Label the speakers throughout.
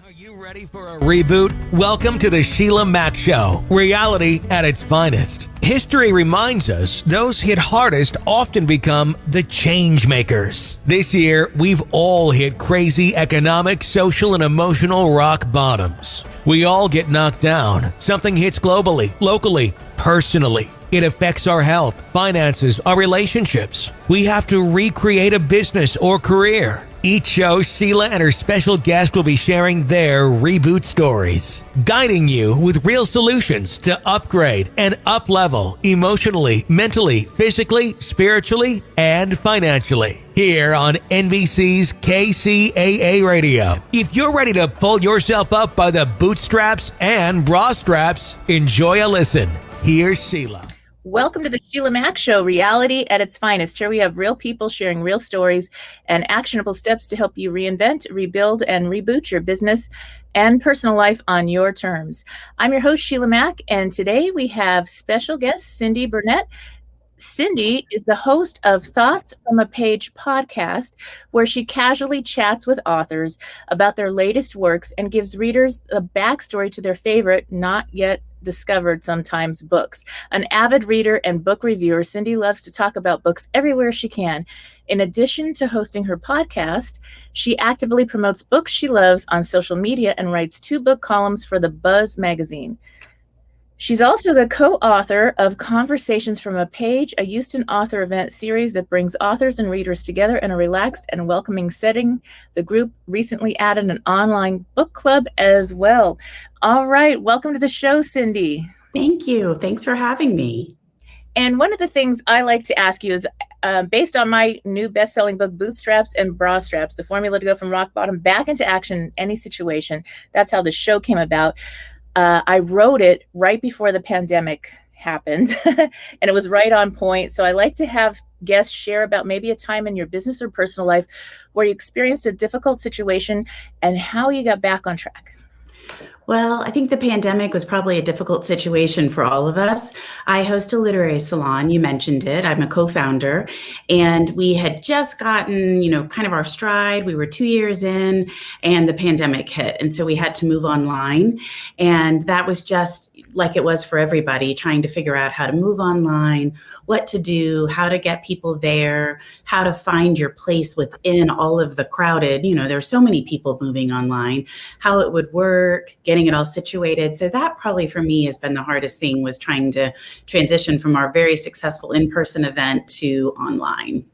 Speaker 1: Are you ready for a reboot? Welcome to the Sheila Mack Show, reality at its finest. History reminds us those hit hardest often become the change makers. This year, we've all hit crazy economic, social, and emotional rock bottoms. We all get knocked down. Something hits globally, locally, personally. It affects our health, finances, our relationships. We have to recreate a business or career. Each show, Sheila and her special guest will be sharing their reboot stories, guiding you with real solutions to upgrade and up-level emotionally, mentally, physically, spiritually, and financially. Here on NBC's KCAA Radio. If you're ready to pull yourself up by the bootstraps and bra straps, enjoy a listen. Here's Sheila.
Speaker 2: Welcome to the Sheila Mack Show, reality at its finest. Here we have real people sharing real stories and actionable steps to help you reinvent, rebuild, and reboot your business and personal life on your terms. I'm your host, Sheila Mack, and today we have special guest, Cindy Burnett. Cindy is the host of Thoughts from a Page podcast, where she casually chats with authors about their latest works and gives readers a backstory to their favorite, not yet discovered sometimes, books. An avid reader and book reviewer, Cindy loves to talk about books everywhere she can. In addition to hosting her podcast, she actively promotes books she loves on social media and writes 2 book columns for the Buzz magazine. She's also the co-author of Conversations from a Page, a Houston author event series that brings authors and readers together in a relaxed and welcoming setting. The group recently added an online book club as well. All right, welcome to the show, Cindy.
Speaker 3: Thank you. Thanks for having me.
Speaker 2: And one of the things I like to ask you is, based on my new best-selling book, Bootstraps and Bra Straps, the formula to go from rock bottom back into action in any situation. That's how the show came about. I wrote it right before the pandemic happened, and it was right on point. So I like to have guests share about maybe a time in your business or personal life where you experienced a difficult situation and how you got back on track.
Speaker 3: Well, I think the pandemic was probably a difficult situation for all of us. I host a literary salon. You mentioned it. I'm a co-founder, and we had just gotten, kind of our stride. We were 2 years in, and the pandemic hit. And so we had to move online. And that was just like it was for everybody, trying to figure out how to move online, what to do, how to get people there, how to find your place within all of the crowded, there's so many people moving online, how it would work, getting it all situated. So that probably for me has been the hardest thing, was trying to transition from our very successful in-person event to online.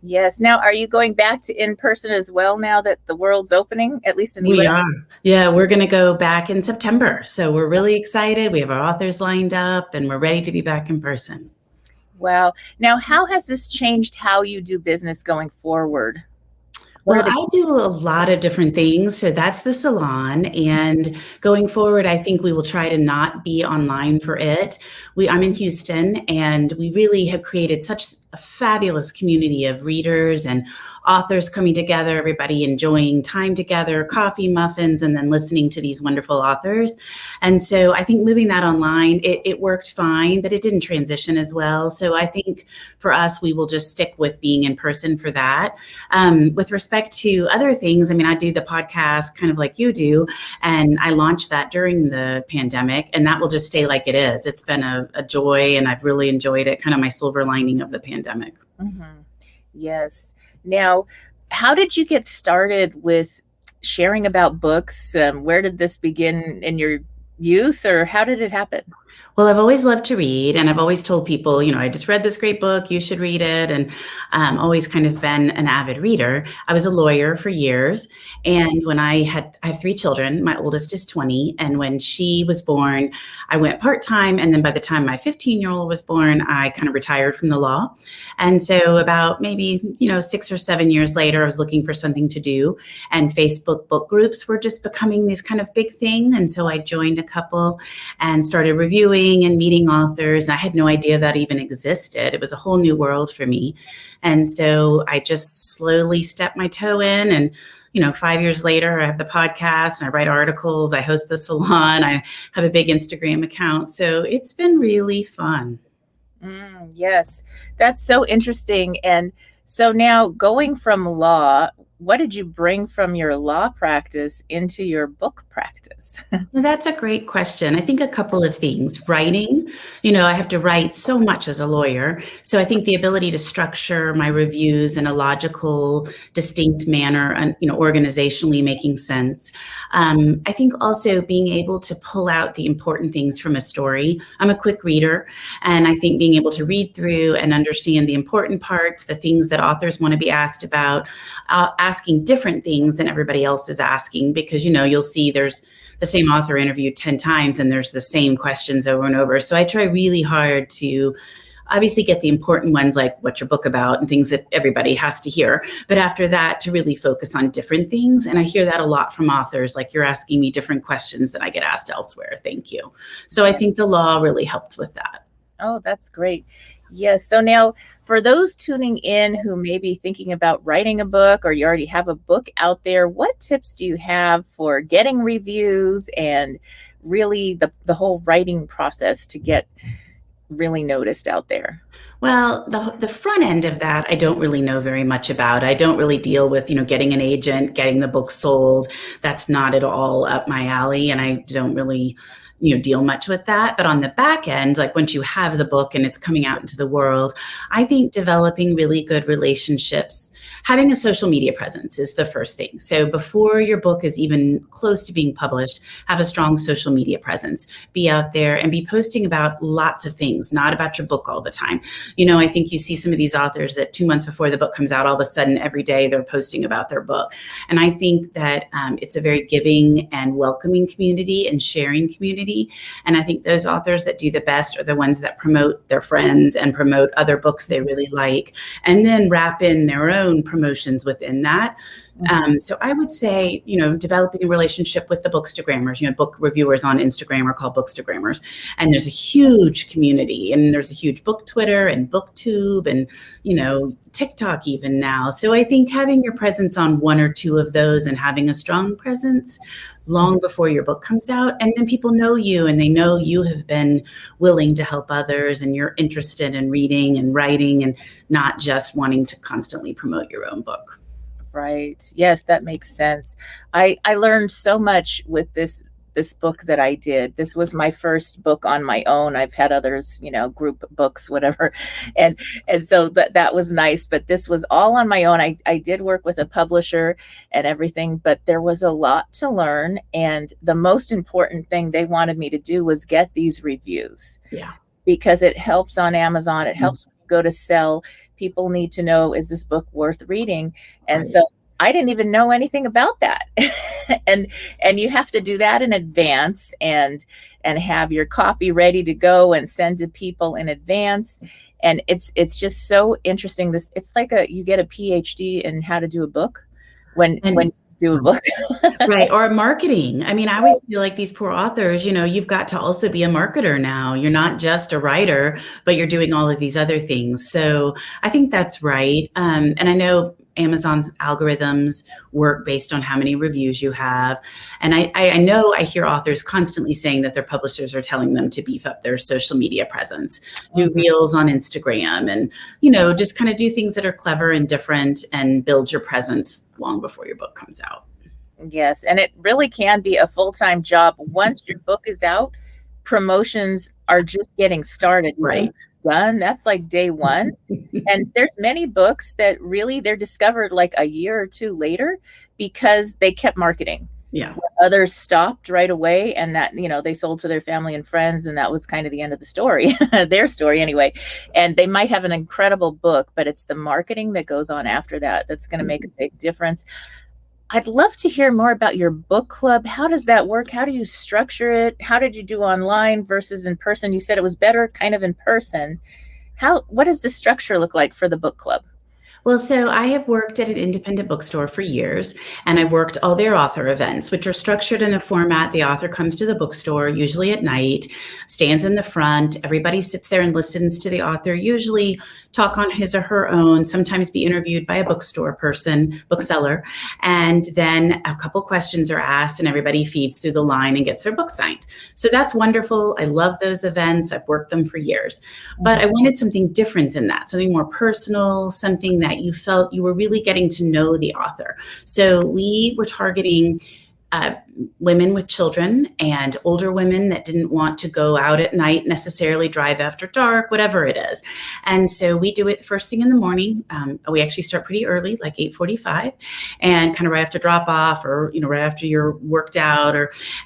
Speaker 2: Yes. Now, are you going back to in-person as well now that the world's opening, at least in the US?
Speaker 3: We are. Yeah, we're going to go back in September. So we're really excited. We have our authors lined up and we're ready to be back in person.
Speaker 2: Wow. Now, how has this changed how you do business going forward?
Speaker 3: Well, I do a lot of different things. So that's the salon. And going forward, I think we will try to not be online for it. I'm in Houston, and we really have created such a fabulous community of readers and authors coming together, everybody enjoying time together, coffee, muffins, and then listening to these wonderful authors. And so I think moving that online, it worked fine, but it didn't transition as well. So I think for us, we will just stick with being in person for that. With respect to other things, I do the podcast kind of like you do, and I launched that during the pandemic, and that will just stay like it is. It's been a joy, and I've really enjoyed it, kind of my silver lining of the pandemic.
Speaker 2: Mm-hmm. Yes. Now, how did you get started with sharing about books? Where did this begin, in your youth, or how did it happen?
Speaker 3: Well, I've always loved to read, and I've always told people, I just read this great book, you should read it, and always kind of been an avid reader. I was a lawyer for years, and when I have 3 children. My oldest is 20, and when she was born, I went part-time, and then by the time my 15-year-old was born, I kind of retired from the law. And so about maybe, 6 or 7 years later, I was looking for something to do, and Facebook book groups were just becoming this kind of big thing, and so I joined a couple and started reviewing and meeting authors. I had no idea that even existed. It was a whole new world for me. And so I just slowly stepped my toe in, and 5 years later, I have the podcast, and I write articles, I host the salon, I have a big Instagram account. So it's been really fun.
Speaker 2: Yes, that's so interesting. And so now, going from law, what did you bring from your law practice into your book practice?
Speaker 3: Well, that's a great question. I think a couple of things. Writing, I have to write so much as a lawyer. So I think the ability to structure my reviews in a logical, distinct manner and, organizationally making sense. I think also being able to pull out the important things from a story. I'm a quick reader, and I think being able to read through and understand the important parts, the things that authors want to be asked about, asking different things than everybody else is asking, because, you'll see there's the same author interviewed 10 times and there's the same questions over and over. So I try really hard to obviously get the important ones, like what's your book about and things that everybody has to hear. But after that, to really focus on different things. And I hear that a lot from authors, like, you're asking me different questions than I get asked elsewhere. Thank you. So I think the law really helped with that.
Speaker 2: Oh, that's great. Yes. So now, for those tuning in who may be thinking about writing a book, or you already have a book out there, what tips do you have for getting reviews and really the whole writing process to get really noticed out there?
Speaker 3: Well, the front end of that, I don't really know very much about. I don't really deal with, getting an agent, getting the book sold. That's not at all up my alley. And I don't really deal much with that. But on the back end, like once you have the book and it's coming out into the world, I think developing really good relationships, having a social media presence is the first thing. So before your book is even close to being published, have a strong social media presence. Be out there and be posting about lots of things, not about your book all the time. I think you see some of these authors that 2 months before the book comes out, all of a sudden every day they're posting about their book. And I think that it's a very giving and welcoming community and sharing community. And I think those authors that do the best are the ones that promote their friends and promote other books they really like, and then wrap in their own promotions within that. So I would say, developing a relationship with the Bookstagrammers, book reviewers on Instagram are called Bookstagrammers. And there's a huge community, and there's a huge book Twitter and BookTube and, TikTok even now. So I think having your presence on one or two of those and having a strong presence long before your book comes out, and then people know you and they know you have been willing to help others and you're interested in reading and writing and not just wanting to constantly promote your own book.
Speaker 2: Right. Yes, that makes sense. I learned so much with this book that I did. This was my first book on my own. I've had others, group books, whatever. And so that was nice, but this was all on my own. I did work with a publisher and everything, but there was a lot to learn. And the most important thing they wanted me to do was get these reviews.
Speaker 3: Yeah. Because
Speaker 2: it helps on Amazon. It helps when you go to sell. People need to know, is this book worth reading? And so I didn't even know anything about that. and you have to do that in advance and have your copy ready to go and send to people in advance. And it's just so interesting. It's like you get a PhD in how to do a book when you do a book.
Speaker 3: Right. Or marketing. I mean, I always feel like these poor authors, you've got to also be a marketer now. You're not just a writer, but you're doing all of these other things. So I think that's right. And I know Amazon's algorithms work based on how many reviews you have. And I know I hear authors constantly saying that their publishers are telling them to beef up their social media presence, do reels on Instagram and, just kind of do things that are clever and different and build your presence long before your book comes out.
Speaker 2: Yes. And it really can be a full-time job. Once your book is out, promotions are just getting started. You think it's done? That's like day one. And there's many books that really they're discovered like a year or two later because they kept marketing.
Speaker 3: Yeah.
Speaker 2: Others stopped right away, and that, they sold to their family and friends, and that was kind of the end of the story, their story anyway. And they might have an incredible book, but it's the marketing that goes on after that that's going to make a big difference. I'd love to hear more about your book club. How does that work? How do you structure it? How did you do online versus in person? You said it was better kind of in person. What does the structure look like for the book club?
Speaker 3: Well, so I have worked at an independent bookstore for years, and I worked all their author events, which are structured in a format. The author comes to the bookstore, usually at night, stands in the front. Everybody sits there and listens to the author, usually talk on his or her own, sometimes be interviewed by a bookseller. And then a couple questions are asked and everybody feeds through the line and gets their book signed. So that's wonderful. I love those events. I've worked them for years, but I wanted something different than that, something more personal, something that that you felt you were really getting to know the author. So we were targeting women with children and older women that didn't want to go out at night, necessarily drive after dark, whatever it is. And so we do it first thing in the morning. We actually start pretty early, like 8:45, and kind of right after drop off, or right after you're worked out,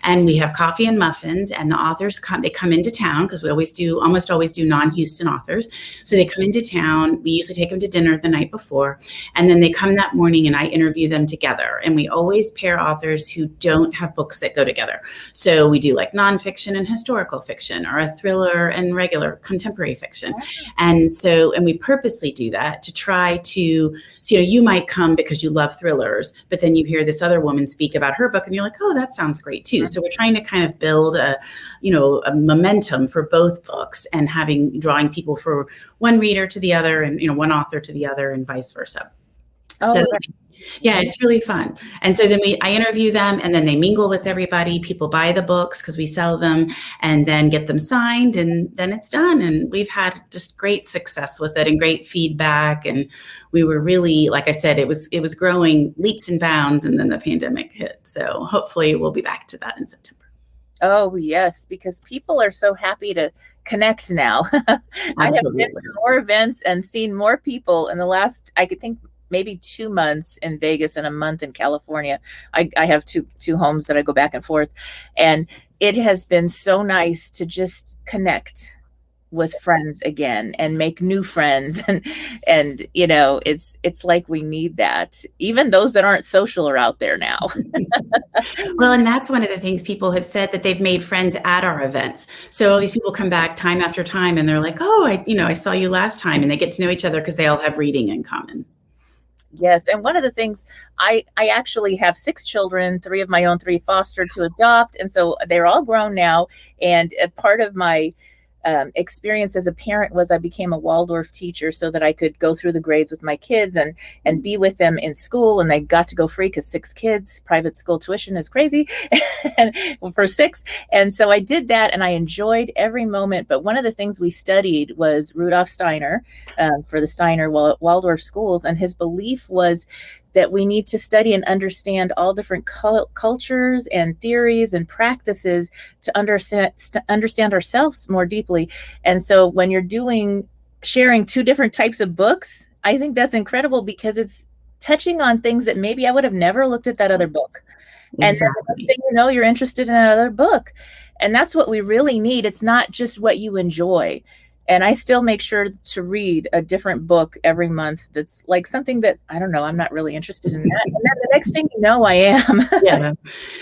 Speaker 3: and we have coffee and muffins. And the authors come into town, because we almost always do non-Houston authors. So they come into town. We usually take them to dinner the night before, and then they come that morning, and I interview them together. And we always pair authors who don't have books that go together. So we do like nonfiction and historical fiction, or a thriller and regular contemporary fiction. And we purposely do that to try to, you might come because you love thrillers, but then you hear this other woman speak about her book and you're like, oh, that sounds great too. So we're trying to kind of build a momentum for both books, and drawing people for one reader to the other, and, one author to the other, and vice versa.
Speaker 2: Oh,
Speaker 3: so
Speaker 2: right.
Speaker 3: Yeah, it's really fun. And so then I interview them, and then they mingle with everybody. People buy the books because we sell them, and then get them signed, and then it's done. And we've had just great success with it and great feedback. And we were really, like I said, it was growing leaps and bounds, and then the pandemic hit. So hopefully we'll be back to that in September.
Speaker 2: Oh, yes, because people are so happy to connect now. I have been to more events and seen more people in the last, I could think, maybe 2 months in Vegas and a month in California. I have two homes that I go back and forth. And it has been so nice to just connect with friends again and make new friends. And it's like we need that. Even those that aren't social are out there now.
Speaker 3: Well, and that's one of the things people have said, that they've made friends at our events. So these people come back time after time, and they're like, oh, I saw you last time, and they get to know each other because they all have reading in common.
Speaker 2: Yes. And one of the things, I actually have 6 children, 3 of my own, 3 fostered, to adopt. And so they're all grown now. And a part of my experience as a parent was I became a Waldorf teacher so that I could go through the grades with my kids and be with them in school. And they got to go free because 6 kids, private school tuition is crazy and for 6. And so I did that, and I enjoyed every moment. But one of the things we studied was Rudolf Steiner for the Steiner Waldorf schools. And his belief was that we need to study and understand all different cultures and theories and practices to understand ourselves more deeply. And so when you're sharing 2 different types of books, I think that's incredible, because it's touching on things that maybe I would have never looked at that other book. Exactly. And then the next thing you're interested in that other book. And that's what we really need. It's not just what you enjoy. And I still make sure to read a different book every month that's like something that, I don't know, I'm not really interested in that. And then the next thing you know, I am.
Speaker 3: Yeah.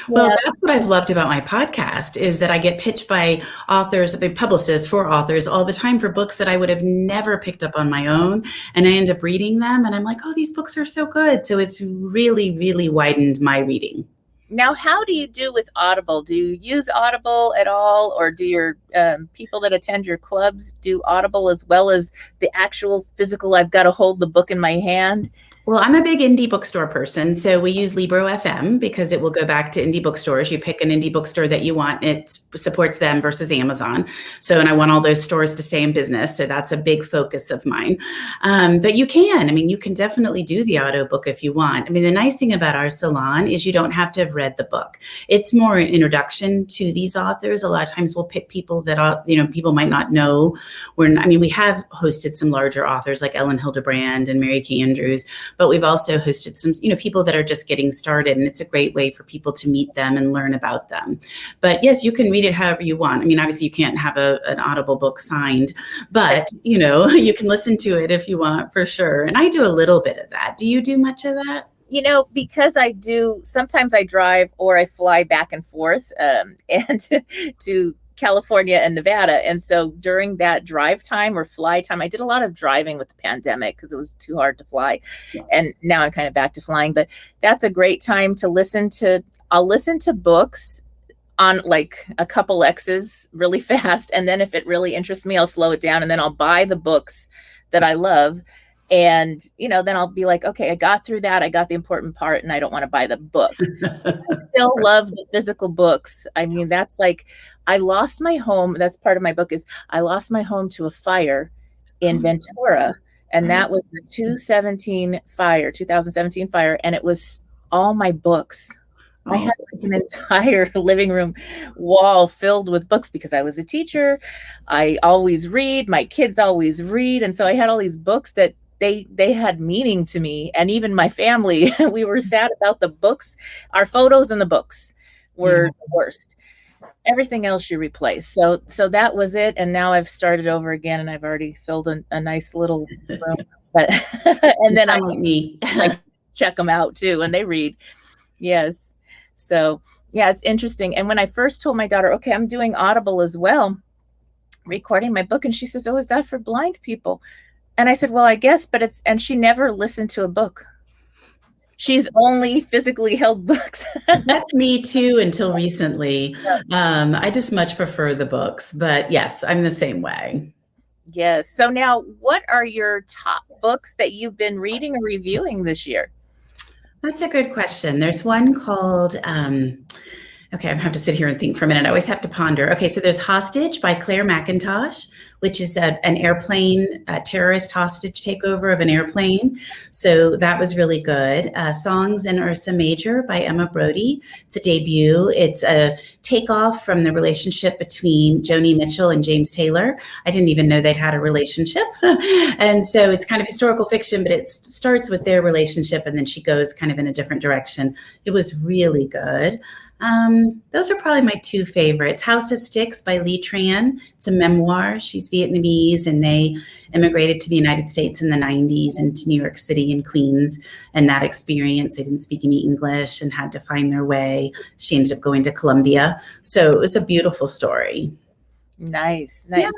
Speaker 3: Well, that's what I've loved about my podcast, is that I get pitched by authors, by publicists for authors all the time for books that I would have never picked up on my own. And I end up reading them, and I'm like, oh, these books are so good. So it's really, really widened my reading.
Speaker 2: Now, how do you do with Audible? Do you use Audible at all, or do your people that attend your clubs do Audible as well as the actual physical, I've got to hold the book in my hand?
Speaker 3: Well, I'm a big indie bookstore person, so we use Libro FM because it will go back to indie bookstores. You pick an indie bookstore that you want, it supports them versus Amazon. So, and I want all those stores to stay in business, so that's a big focus of mine. But you can definitely do the audiobook if you want. I mean, the nice thing about our salon is you don't have to have read the book. It's more an introduction to these authors. A lot of times we'll pick people that people might not know. We have hosted some larger authors like Ellen Hildebrand and Mary Kay Andrews. But we've also hosted some, people that are just getting started, and it's a great way for people to meet them and learn about them. But yes, you can read it however you want. I mean, obviously you can't have an Audible book signed, but you can listen to it if you want, for sure. And I do a little bit of that. Do you do much of that?
Speaker 2: Because I do, sometimes I drive or I fly back and forth and to California and Nevada. And so during that drive time or fly time, I did a lot of driving with the pandemic because it was too hard to fly. Yeah. And now I'm kind of back to flying, but that's a great time to I'll listen to books on like a couple X's really fast. And then if it really interests me, I'll slow it down, and then I'll buy the books that I love. And, then I'll be like, okay, I got through that. I got the important part, and I don't want to buy the book. I still love the physical books. I mean, that's like, I lost my home. That's part of my book is I lost my home to a fire in Ventura. And that was the 2017 fire. And it was all my books. I had like an entire living room wall filled with books because I was a teacher. I always read. My kids always read. And so I had all these books that they had meaning to me. And even my family, we were sad about the books. Our photos in the books were the worst. Everything else you replace. So that was it. And now I've started over again, and I've already filled a nice little room. But and then I check them out too, and they read. Yes. So yeah, it's interesting. And when I first told my daughter, okay, I'm doing Audible as well, recording my book, and she says, oh, is that for blind people? And I said, well, I guess, but and she never listened to a book. She's only physically held books.
Speaker 3: That's me too, until recently. I just much prefer the books, but yes, I'm the same way.
Speaker 2: Yes. So now, what are your top books that you've been reading or reviewing this year?
Speaker 3: That's a good question. There's one called, okay, I have to sit here and think for a minute. I always have to ponder. Okay, so there's Hostage by Claire McIntosh, which is an airplane, terrorist hostage takeover of an airplane. So that was really good. Songs in Ursa Major by Emma Brody. It's a debut. It's a takeoff from the relationship between Joni Mitchell and James Taylor. I didn't even know they'd had a relationship. And so it's kind of historical fiction, but it starts with their relationship and then she goes kind of in a different direction. It was really good. Those are probably my two favorites. House of Sticks by Lee Tran. It's a memoir. She's Vietnamese and they immigrated to the United States in the 90s into New York City and Queens. And that experience, they didn't speak any English and had to find their way. She ended up going to Columbia. So it was a beautiful story.
Speaker 2: Nice. Yeah.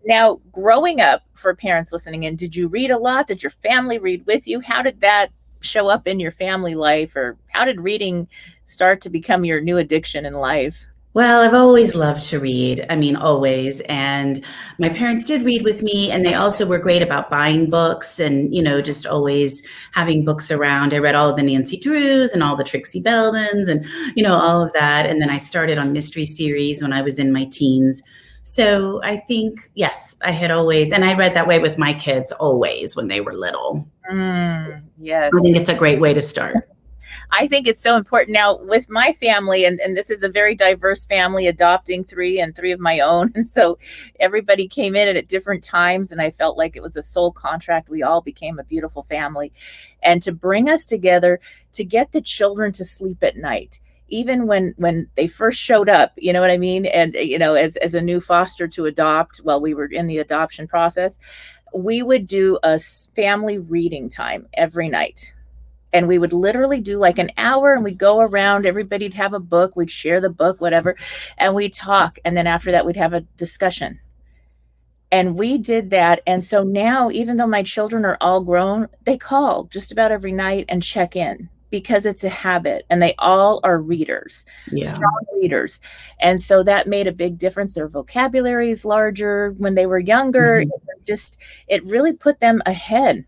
Speaker 2: Now, growing up, for parents listening in, did you read a lot? Did your family read with you? How did that show up in your family life, or how did reading start to become your new addiction in life?
Speaker 3: Well, I've always loved to read. I mean, always. And my parents did read with me, and they also were great about buying books and, just always having books around. I read all of the Nancy Drews and all the Trixie Beldens and, all of that. And then I started on mystery series when I was in my teens. So I think, yes, I had always, and I read that way with my kids always when they were little.
Speaker 2: Yes.
Speaker 3: I think it's a great way to start.
Speaker 2: I think it's so important. Now, with my family, and this is a very diverse family, adopting three and three of my own. And so everybody came in at different times, and I felt like it was a soul contract. We all became a beautiful family. And to bring us together, to get the children to sleep at night, even when they first showed up, you know what I mean? And, as a new foster to adopt, while we were in the adoption process, we would do a family reading time every night. And we would literally do like an hour, and we'd go around, everybody'd have a book, we'd share the book, whatever, and we'd talk. And then after that, we'd have a discussion. And we did that. And so now, even though my children are all grown, they call just about every night and check in, because it's a habit, and they all are readers, strong readers. And so that made a big difference. Their vocabulary is larger when they were younger. It really put them ahead.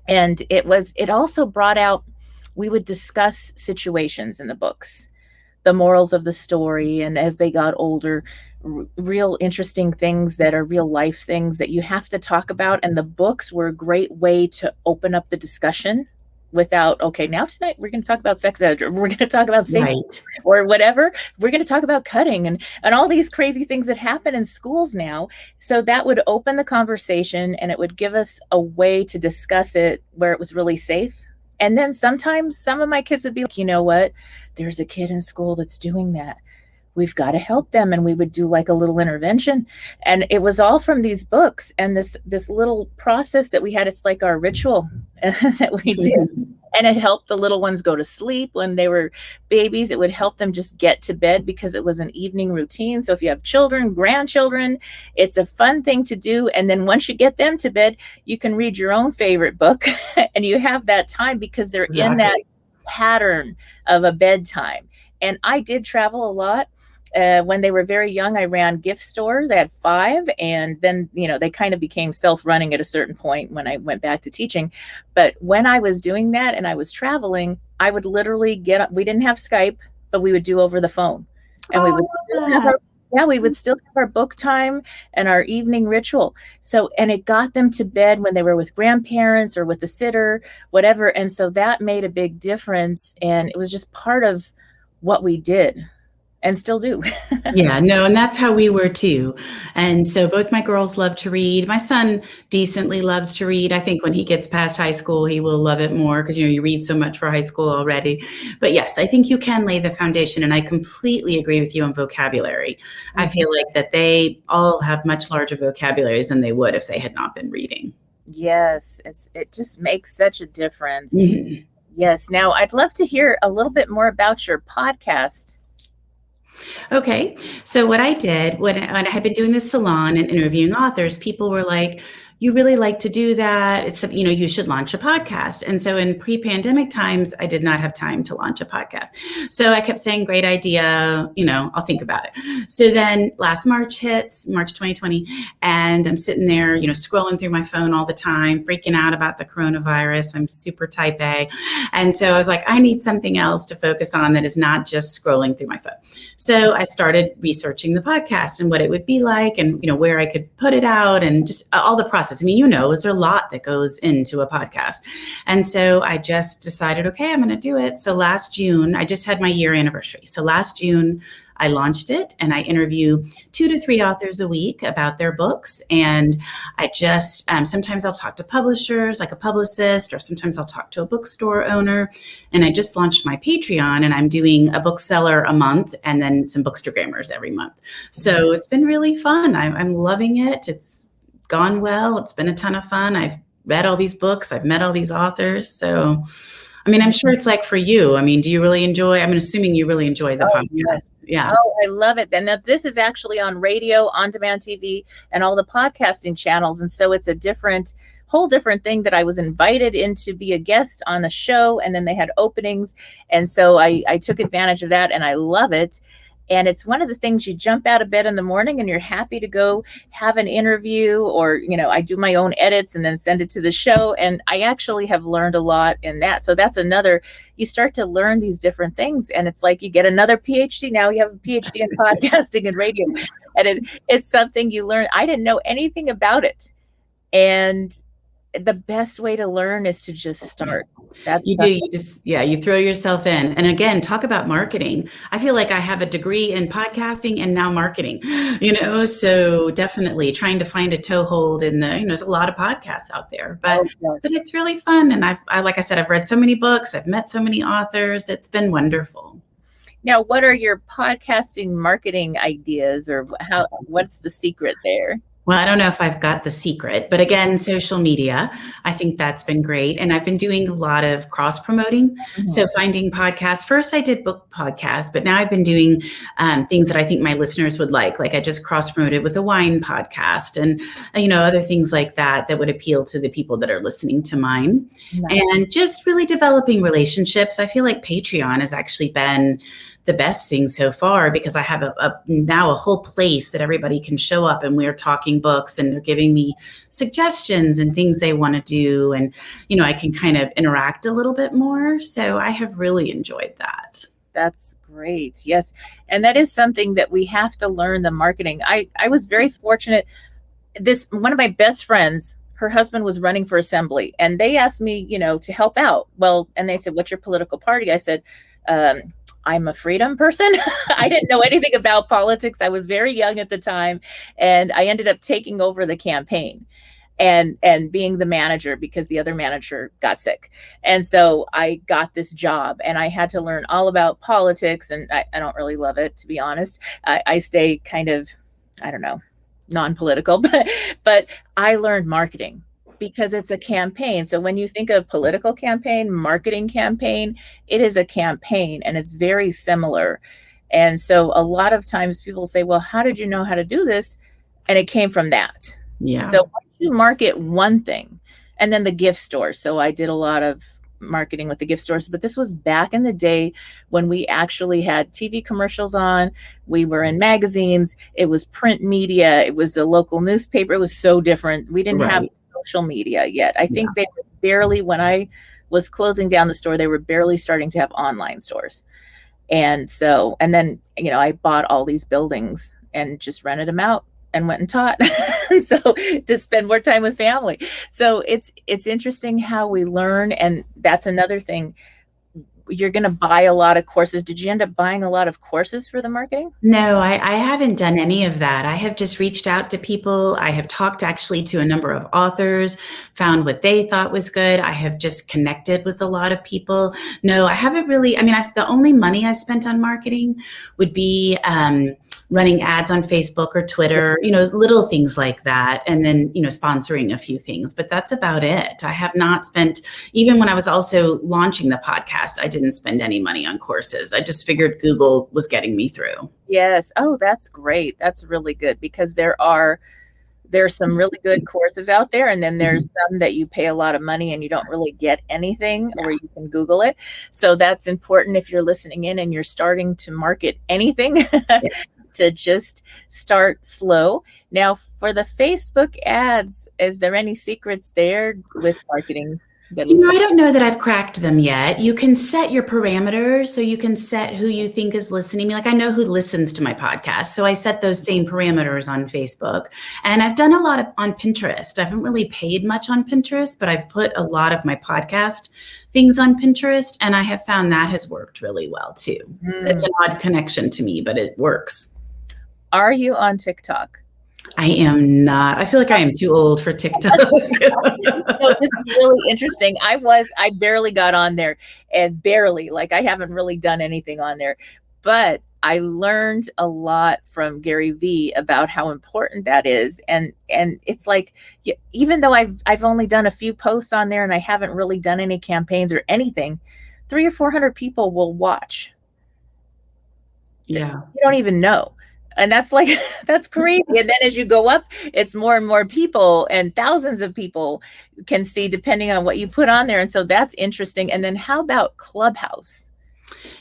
Speaker 2: And it also brought out, we would discuss situations in the books, the morals of the story. And as they got older, real interesting things that are real life things that you have to talk about. And the books were a great way to open up the discussion without, okay, now tonight we're going to talk about sex ed, or we're going to talk about safety, or whatever. We're going to talk about cutting and all these crazy things that happen in schools now. So that would open the conversation, and it would give us a way to discuss it where it was really safe. And then sometimes some of my kids would be like, you know what, there's a kid in school that's doing that. We've got to help them. And we would do like a little intervention. And it was all from these books and this little process that we had. It's like our ritual that we did. And it helped the little ones go to sleep when they were babies. It would help them just get to bed because it was an evening routine. So if you have children, grandchildren, it's a fun thing to do. And then once you get them to bed, you can read your own favorite book and you have that time because they're in that pattern of a bedtime. And I did travel a lot. When they were very young, I ran gift stores. I had 5. And then, they kind of became self-running at a certain point when I went back to teaching. But when I was doing that and I was traveling, I would literally get up. We didn't have Skype, but we would do over the phone. And we would have our Yeah, we would still have our book time and our evening ritual. So, and it got them to bed when they were with grandparents or with a sitter, whatever. And so that made a big difference. And it was just part of what we did and still do.
Speaker 3: Yeah, no, and that's how we were too. And so both my girls love to read. My son decently loves to read. I think when he gets past high school, he will love it more because, you read so much for high school already. But yes, I think you can lay the foundation. And I completely agree with you on vocabulary. I feel like that they all have much larger vocabularies than they would if they had not been reading.
Speaker 2: Yes, it just makes such a difference.
Speaker 3: Mhm.
Speaker 2: Yes. Now, I'd love to hear a little bit more about your podcast.
Speaker 3: Okay. So what I did when I had been doing this salon and interviewing authors, people were like, you really like to do that. It's, you should launch a podcast. And so in pre-pandemic times, I did not have time to launch a podcast. So I kept saying, great idea. I'll think about it. So then last March hits, March 2020, and I'm sitting there, scrolling through my phone all the time, freaking out about the coronavirus. I'm super type A. And so I was like, I need something else to focus on that is not just scrolling through my phone. So I started researching the podcast and what it would be like and, where I could put it out and just all the process. I mean, there's a lot that goes into a podcast. And so I just decided, okay, I'm going to do it. So last June, I just had my year anniversary. So last June, I launched it and I interview 2 to 3 authors a week about their books. And I just, sometimes I'll talk to publishers like a publicist, or sometimes I'll talk to a bookstore owner. And I just launched my Patreon and I'm doing a bookseller a month and then some bookstagrammers every month. So it's been really fun. I'm loving it. It's gone well. It's been a ton of fun. I've read all these books. I've met all these authors. So I'm sure it's like for you. Do you really enjoy, I'm assuming you really enjoy the podcast.
Speaker 2: Yes.
Speaker 3: Yeah.
Speaker 2: Oh, I love it. And now this is actually on radio, on-demand TV, and all the podcasting channels. And so it's a whole different thing that I was invited in to be a guest on a show, and then they had openings. And so I took advantage of that, and I love it. And it's one of the things, you jump out of bed in the morning and you're happy to go have an interview, or, I do my own edits and then send it to the show. And I actually have learned a lot in that. So that's you start to learn these different things. And it's like you get another PhD. Now you have a PhD in podcasting and radio. And it's something you learn. I didn't know anything about it. And the best way to learn is to just start.
Speaker 3: You throw yourself in. And again, talk about marketing. I feel like I have a degree in podcasting and now marketing, so definitely trying to find a toehold in there's a lot of podcasts out there, but it's really fun. And like I said, I've read so many books. I've met so many authors. It's been wonderful.
Speaker 2: Now, what are your podcasting marketing ideas, or what's the secret there?
Speaker 3: Well, I don't know if I've got the secret, but again, social media, I think that's been great. And I've been doing a lot of cross promoting. Mm-hmm. So finding podcasts. First, I did book podcasts, but now I've been doing things that I think my listeners would like. Like I just cross promoted with a wine podcast and, other things like that would appeal to the people that are listening to mine. Nice. And just really developing relationships. I feel like Patreon has actually been the best thing so far, because I have now a whole place that everybody can show up and we're talking books and they're giving me suggestions and things they want to do. And, I can kind of interact a little bit more. So I have really enjoyed that.
Speaker 2: That's great. Yes. And that is something that we have to learn, the marketing. I was very fortunate. One of my best friends, her husband was running for assembly, and they asked me, to help out. Well, and they said, what's your political party? I said, I'm a freedom person. I didn't know anything about politics. I was very young at the time, and I ended up taking over the campaign and being the manager because the other manager got sick. And so I got this job and I had to learn all about politics, and I don't really love it, to be honest. I stay kind of, I don't know, non-political, but I learned marketing, because it's a campaign. So when you think of political campaign, marketing campaign, it is a campaign, and it's very similar. And so a lot of times people say, well, how did you know how to do this? And it came from that.
Speaker 3: Yeah.
Speaker 2: So once you market one thing, and then the gift stores. So I did a lot of marketing with the gift stores, but this was back in the day when we actually had TV commercials on. We were in magazines. It was print media. It was the local newspaper. It was so different. We didn't have social media yet. I think they were barely, when I was closing down the store, they were barely starting to have online stores. And so, and then, I bought all these buildings and just rented them out and went and taught. So to spend more time with family. So it's interesting how we learn. And that's another thing. You're going to buy a lot of courses. Did you end up buying a lot of courses for the marketing?
Speaker 3: No, I haven't done any of that. I have just reached out to people. I have talked actually to a number of authors, found what they thought was good. I have just connected with a lot of people. No, I haven't really. I mean, the only money I've spent on marketing would be running ads on Facebook or Twitter, little things like that. And then, sponsoring a few things, but that's about it. I have not spent, even when I was also launching the podcast, I didn't spend any money on courses. I just figured Google was getting me through.
Speaker 2: Yes. Oh, that's great. That's really good, because there's some really good courses out there. And then there's some that you pay a lot of money and you don't really get anything, or you can Google it. So that's important if you're listening in and you're starting to market anything. To just start slow. Now, for the Facebook ads, is there any secrets there with marketing? I
Speaker 3: don't know that I've cracked them yet. You can set your parameters, so you can set who you think is listening. Like, I know who listens to my podcast, so I set those same parameters on Facebook. And I've done a lot on Pinterest. I haven't really paid much on Pinterest, but I've put a lot of my podcast things on Pinterest, and I have found that has worked really well too. It's an odd connection to me, but it works.
Speaker 2: Are you on TikTok?
Speaker 3: I am not. I feel like I am too old for TikTok.
Speaker 2: No, this is really interesting. I barely got on there, and I haven't really done anything on there, but I learned a lot from Gary Vee about how important that is. And it's like, even though I've only done a few posts on there and I haven't really done any campaigns or anything, 300 or 400 people will watch.
Speaker 3: Yeah.
Speaker 2: You don't even know. And that's crazy. And then as you go up, it's more and more people, and thousands of people can see depending on what you put on there. And so that's interesting. And then how about Clubhouse?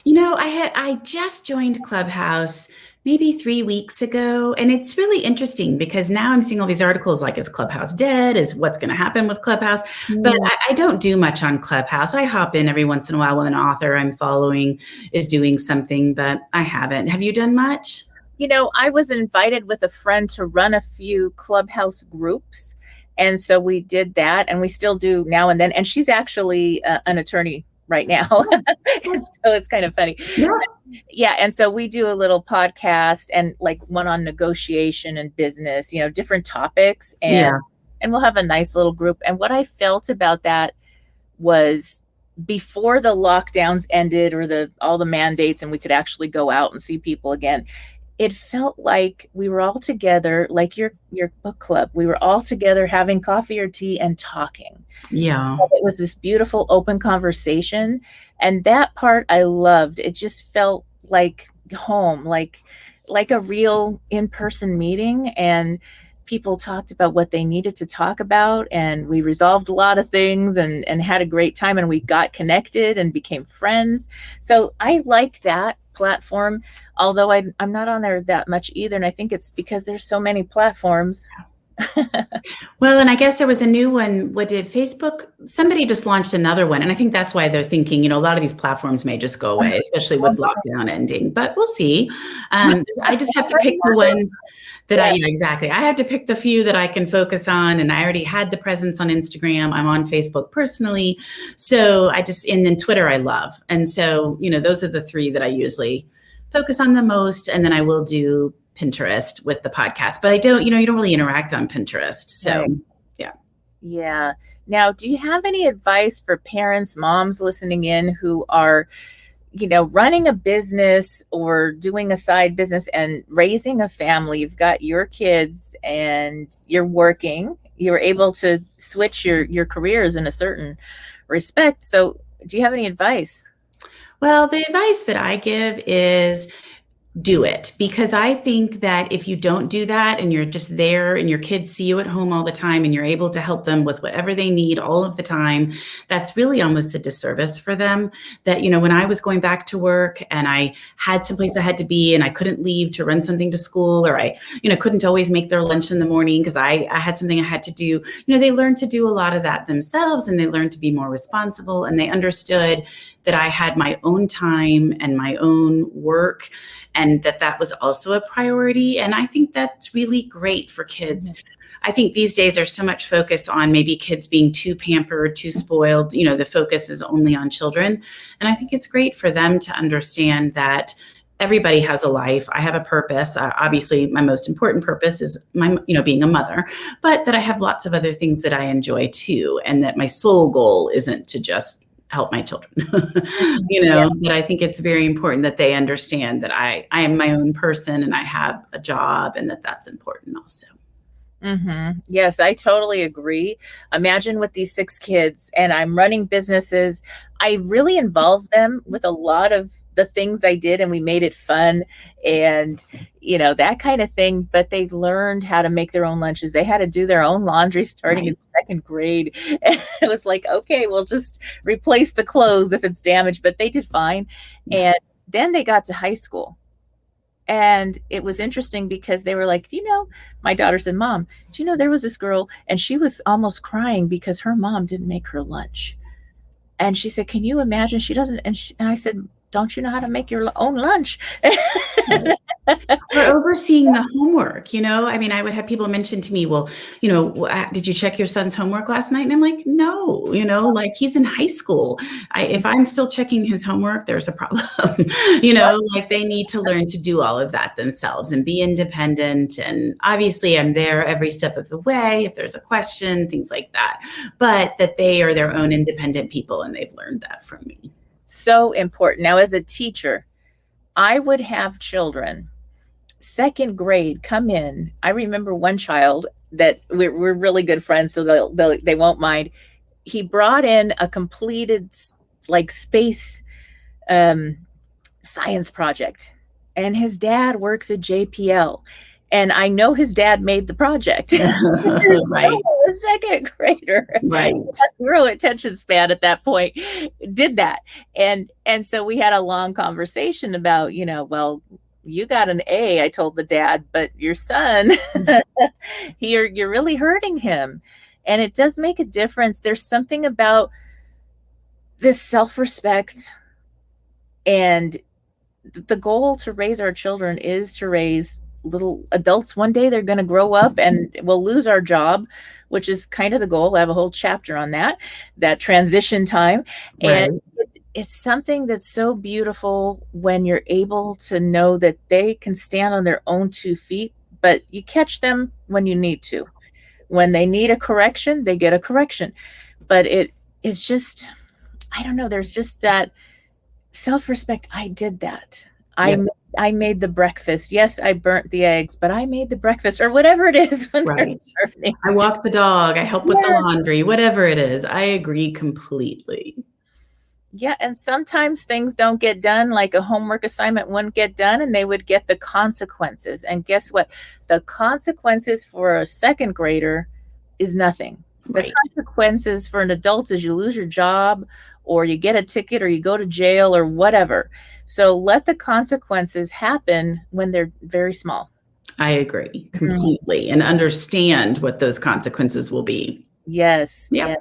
Speaker 3: I just joined Clubhouse maybe 3 weeks ago. And it's really interesting because now I'm seeing all these articles like, is Clubhouse dead? Is what's going to happen with Clubhouse? But I don't do much on Clubhouse. I hop in every once in a while when an author I'm following is doing something, but I haven't. Have you done much?
Speaker 2: I was invited with a friend to run a few Clubhouse groups. And so we did that, and we still do now and then. And she's actually an attorney right now. So it's kind of funny. Yeah. And so we do a little podcast and like one on negotiation and business, different topics. And we'll have a nice little group. And what I felt about that was, before the lockdowns ended or all the mandates and we could actually go out and see people again, it felt like we were all together, like your book club. We were all together having coffee or tea and talking.
Speaker 3: Yeah.
Speaker 2: It was this beautiful open conversation. And that part I loved. It just felt like home, like a real in-person meeting. And people talked about what they needed to talk about. And we resolved a lot of things and had a great time. And we got connected and became friends. So I like that platform, although I'm not on there that much either. And I think it's because there's so many platforms.
Speaker 3: Well, and I guess there was a new one. What did Facebook? Somebody just launched another one. And I think that's why they're thinking, a lot of these platforms may just go away, especially with lockdown ending, but we'll see. I just have to pick the ones that exactly. I have to pick the few that I can focus on. And I already had the presence on Instagram. I'm on Facebook personally. So and then Twitter, I love. And so, those are the three that I usually focus on the most. And then I will do Pinterest with the podcast, but I don't, you don't really interact on Pinterest. So
Speaker 2: yeah. Now, do you have any advice for parents, moms listening in who are, running a business or doing a side business and raising a family? You've got your kids and you're working, you're able to switch your careers in a certain respect. So do you have any advice?
Speaker 3: Well, the advice that I give is do it, because I think that if you don't do that and you're just there and your kids see you at home all the time and you're able to help them with whatever they need all of the time, that's really almost a disservice for them. That, when I was going back to work and I had someplace I had to be and I couldn't leave to run something to school, or I, couldn't always make their lunch in the morning because I had something I had to do, they learned to do a lot of that themselves, and they learned to be more responsible, and they understood that I had my own time and my own work. and that was also a priority. And I think that's really great for kids. I think these days there's so much focus on maybe kids being too pampered, too spoiled. The focus is only on children. And I think it's great for them to understand that everybody has a life. I have a purpose. Obviously, my most important purpose is being a mother, but that I have lots of other things that I enjoy too. And that my sole goal isn't to just help my children. But I think it's very important that they understand that I am my own person and I have a job, and that's important also.
Speaker 2: Mm-hmm. Yes, I totally agree. Imagine with these 6 kids, and I'm running businesses. I really involved them with a lot of the things I did, and we made it fun and, that kind of thing. But they learned how to make their own lunches. They had to do their own laundry starting in 2nd grade. And it was like, okay, we'll just replace the clothes if it's damaged, but they did fine. And then they got to high school. And it was interesting because they were like, my daughter said, Mom, do you know there was this girl and she was almost crying because her mom didn't make her lunch. And she said, can you imagine? She doesn't. And I said, don't you know how to make your own lunch?
Speaker 3: Or overseeing the homework, I would have people mention to me, well, did you check your son's homework last night? And I'm like, no, like he's in high school. If I'm still checking his homework, there's a problem, like they need to learn to do all of that themselves and be independent. And obviously I'm there every step of the way. If there's a question, things like that, but that they are their own independent people. And they've learned that from me.
Speaker 2: So important. Now, as a teacher, I would have children 2nd grade come in. I remember one child that we're really good friends, so they won't mind. He brought in a completed space science project, and his dad works at JPL. And I know his dad made the project.
Speaker 3: Right.
Speaker 2: A 2nd grader,
Speaker 3: right?
Speaker 2: Zero attention span at that point, did that, and so we had a long conversation about, well, you got an A, I told the dad, but your son, you're really hurting him, and it does make a difference. There's something about this self-respect, and the goal to raise our children is to raise little adults. One day they're going to grow up and we'll lose our job, which is kind of the goal. I have a whole chapter on that transition time.
Speaker 3: Right.
Speaker 2: And it's something that's so beautiful when you're able to know that they can stand on their own 2 feet, but you catch them when you need to. When they need a correction, they get a correction. But it's just, I don't know, there's just that self-respect. I did that. I made the breakfast. Yes, I burnt the eggs, but I made the breakfast, or whatever it is. When
Speaker 3: right. I walk the dog. I help with the laundry, whatever it is. I agree completely.
Speaker 2: Yeah. And sometimes things don't get done, like a homework assignment wouldn't get done, and they would get the consequences. And guess what? The consequences for a 2nd grader is nothing.
Speaker 3: Right.
Speaker 2: The consequences for an adult is you lose your job, or you get a ticket, or you go to jail, or whatever. So let the consequences happen when they're very small.
Speaker 3: I agree completely, and understand what those consequences will be.
Speaker 2: Yes.
Speaker 3: Yep.
Speaker 2: Yes.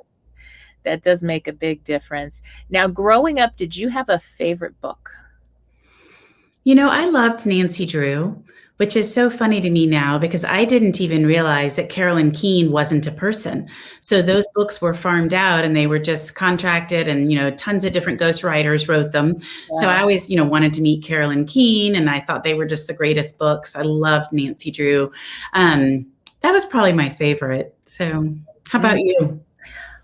Speaker 2: That does make a big difference. Now, growing up, did you have a favorite book?
Speaker 3: I loved Nancy Drew, which is so funny to me now because I didn't even realize that Carolyn Keene wasn't a person. So those books were farmed out and they were just contracted, and, tons of different ghostwriters wrote them. Yeah. So I always, wanted to meet Carolyn Keene, and I thought they were just the greatest books. I loved Nancy Drew. That was probably my favorite. So how about you?